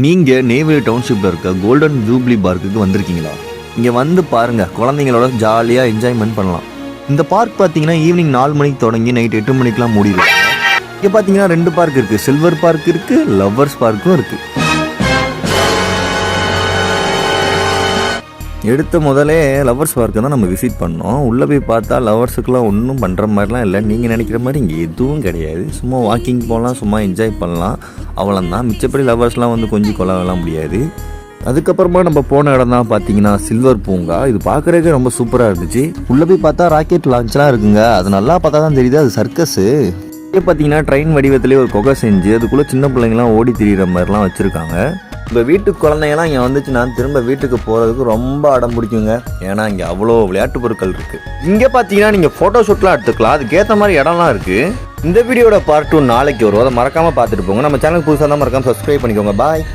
நீங்கள் நெய்வேலி டவுன்ஷிப்பில் இருக்க golden jubilee பார்க்குக்கு வந்திருக்கீங்களா? இங்கே வந்து பாருங்கள், குழந்தைங்களோட ஜாலியாக என்ஜாய்மெண்ட் பண்ணலாம். இந்த பார்க் பார்த்தீங்கன்னா ஈவினிங் 4 மணிக்கு தொடங்கி நைட் 8 மணிக்கெலாம் மூடிடுவாங்க. இங்கே பார்த்தீங்கன்னா 2 பார்க் இருக்குது. சில்வர் பார்க் இருக்குது, லவ்வர்ஸ் பார்க்கும் இருக்குது. எடுத்த முதலே லவ்வர்ஸ் பார்க்கு தான் நம்ம விசிட் பண்ணோம். உள்ளே போய் பார்த்தா லவ்வர்ஸுக்கெலாம் ஒன்றும் பண்ணுற மாதிரிலாம் இல்லை. நீங்கள் நினைக்கிற மாதிரி இங்கே எதுவும் கிடையாது. சும்மா வாக்கிங் போகலாம், சும்மா என்ஜாய் பண்ணலாம், அவ்வளோதான். மிச்சப்படி லவ்வர்ஸ்லாம் வந்து கொஞ்சம் கொள்ளலாம் முடியாது. அதுக்கப்புறமா நம்ம போன இடம் தான் பார்த்தீங்கன்னா சில்வர் பூங்கா. இது பார்க்குறதுக்கே ரொம்ப சூப்பராக இருந்துச்சு. உள்ளே போய் பார்த்தா ராக்கெட் லான்ச்லாம் இருக்குங்க. அது நல்லா பார்த்தா தான் தெரியுது, அது சர்க்கஸு. இதே பார்த்தீங்கன்னா ட்ரெயின் வடிவத்திலே ஒரு குகை செஞ்சு அதுக்குள்ளே சின்ன பிள்ளைங்களாம் ஓடி திரிகிற மாதிரிலாம் வச்சுருக்காங்க. இப்போ வீட்டுக்கு குழந்தைங்கலாம் இங்கே வந்துச்சுன்னா திரும்ப வீட்டுக்கு போகிறதுக்கு ரொம்ப அடம் பிடிக்குங்க. ஏன்னா இங்கே அவ்வளோ விளையாட்டு பொருட்கள் இருக்குது. இங்கே பார்த்தீங்கன்னா நீங்கள் ஃபோட்டோ ஷூட்லாம் எடுத்துக்கலாம். அதுக்கேற்ற மாதிரி இடம்லாம் இருக்குது. இந்த வீடியோட பார்ட் 2 நாளைக்கு வரும். அதை மறக்காமல் பார்த்துட்டு போங்க. நம்ம சேனல் புதுசாக தான் மறக்காமல் சப்ஸ்கிரைப் பண்ணிக்கோங்க. பாய்.